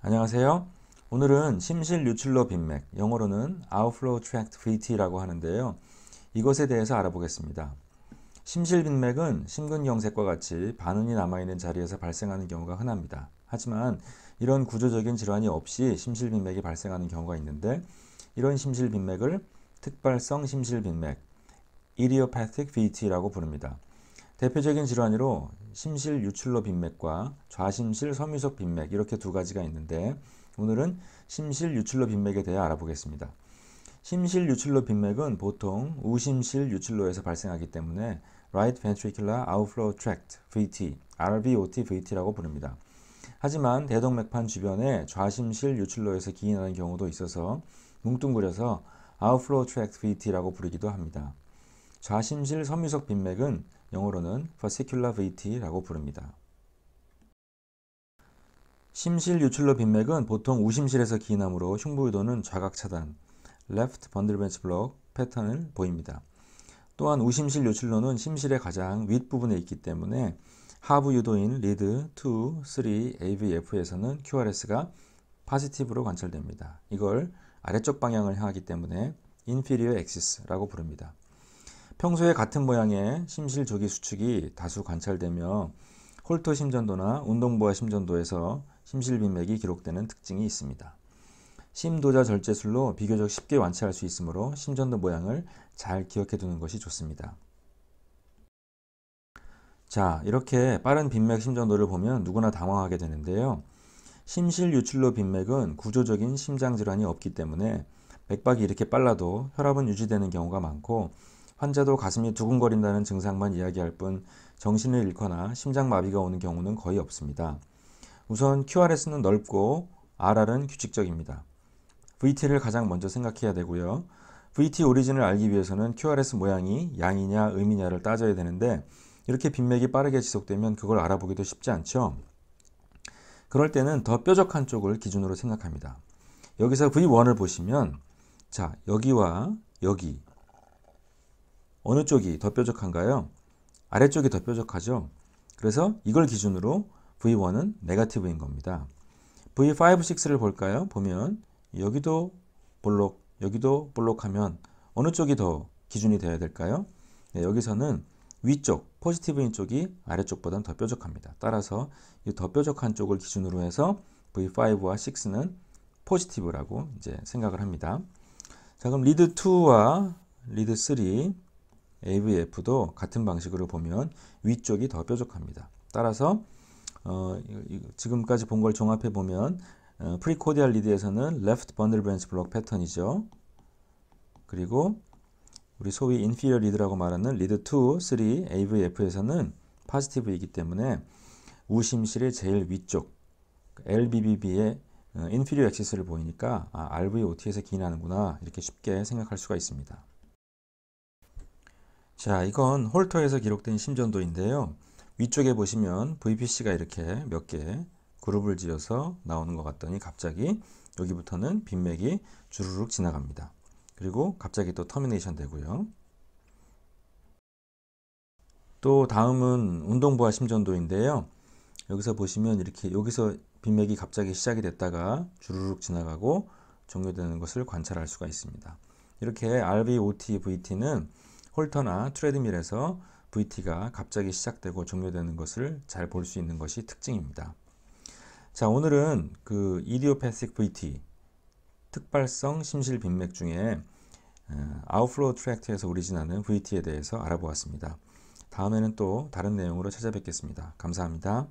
안녕하세요. 오늘은 심실 유출로 빈맥, 영어로는 Outflow Tract VT라고 하는데요. 이것에 대해서 알아보겠습니다. 심실 빈맥은 심근경색과 같이 반은이 남아있는 자리에서 발생하는 경우가 흔합니다. 하지만 이런 구조적인 질환이 없이 심실 빈맥이 발생하는 경우가 있는데 이런 심실 빈맥을 특발성 심실 빈맥, Idiopathic VT라고 부릅니다. 대표적인 질환으로 심실 유출로 빈맥과 좌심실 섬유석 빈맥 이렇게 두 가지가 있는데 오늘은 심실 유출로 빈맥에 대해 알아보겠습니다. 심실 유출로 빈맥은 보통 우심실 유출로에서 발생하기 때문에 Right Ventricular Outflow Tract VT, RVOT VT라고 부릅니다. 하지만 대동맥판 주변에 좌심실 유출로에서 기인하는 경우도 있어서 뭉뚱그려서 Outflow Tract VT라고 부르기도 합니다. 좌심실 섬유석 빈맥은 영어로는 Fascicular VT라고 부릅니다. 심실 유출로 빈맥은 보통 우심실에서 기인하므로 흉부 유도는 좌각 차단, Left Bundle Branch Block 패턴을 보입니다. 또한 우심실 유출로는 심실의 가장 윗부분에 있기 때문에 하부 유도인 리드 2, 3, AVF에서는 QRS가 포지티브로 관찰됩니다. 이걸 아래쪽 방향을 향하기 때문에 Inferior Axis라고 부릅니다. 평소에 같은 모양의 심실 조기 수축이 다수 관찰되며 홀터 심전도나 운동부하 심전도에서 심실 빈맥이 기록되는 특징이 있습니다. 심도자 절제술로 비교적 쉽게 완치할 수 있으므로 심전도 모양을 잘 기억해 두는 것이 좋습니다. 자, 이렇게 빠른 빈맥 심전도를 보면 누구나 당황하게 되는데요. 심실 유출로 빈맥은 구조적인 심장 질환이 없기 때문에 맥박이 이렇게 빨라도 혈압은 유지되는 경우가 많고 환자도 가슴이 두근거린다는 증상만 이야기할 뿐 정신을 잃거나 심장마비가 오는 경우는 거의 없습니다. 우선 QRS는 넓고 RR은 규칙적입니다. VT를 가장 먼저 생각해야 되고요. VT 오리진을 알기 위해서는 QRS 모양이 양이냐 음이냐를 따져야 되는데 이렇게 빈맥이 빠르게 지속되면 그걸 알아보기도 쉽지 않죠. 그럴 때는 더 뾰족한 쪽을 기준으로 생각합니다. 여기서 V1을 보시면 자, 여기와 여기 어느 쪽이 더 뾰족한가요? 아래쪽이 더 뾰족하죠? 그래서 이걸 기준으로 V1은 네거티브인 겁니다. V5, 6를 볼까요? 보면 여기도 볼록, 여기도 볼록하면 어느 쪽이 더 기준이 되어야 될까요? 네, 여기서는 위쪽, 포지티브인 쪽이 아래쪽보다는 더 뾰족합니다. 따라서 이 더 뾰족한 쪽을 기준으로 해서 V5와 6는 포지티브라고 이제 생각을 합니다. 자, 그럼 리드 2와 리드 3 AVF도 같은 방식으로 보면 위쪽이 더 뾰족합니다. 따라서 지금까지 본 걸 종합해 보면 프리코디알 리드에서는 Left Bundle Branch Block 패턴이죠. 그리고 우리 소위 Inferior 리드라고 말하는 리드 2, 3 AVF에서는 포지티브이기 때문에 우심실의 제일 위쪽 LBBB의 Inferior Axis를 보이니까 RVOT에서 기인하는구나 이렇게 쉽게 생각할 수가 있습니다. 자, 이건 홀터에서 기록된 심전도인데요. 위쪽에 보시면 VPC가 이렇게 몇 개 그룹을 지어서 나오는 것 같더니 갑자기 여기부터는 빈맥이 주르륵 지나갑니다. 그리고 갑자기 또 터미네이션 되고요. 또 다음은 운동부하 심전도인데요. 여기서 보시면 이렇게 여기서 빈맥이 갑자기 시작이 됐다가 주르륵 지나가고 종료되는 것을 관찰할 수가 있습니다. 이렇게 RVOT, VT는 홀터나 트레드밀에서 VT가 갑자기 시작되고 종료되는 것을 잘 볼 수 있는 것이 특징입니다. 자, 오늘은 그 Idiopathic VT, 특발성 심실 빈맥 중에 Outflow Tract에서 오리진하는 VT에 대해서 알아보았습니다. 다음에는 또 다른 내용으로 찾아뵙겠습니다. 감사합니다.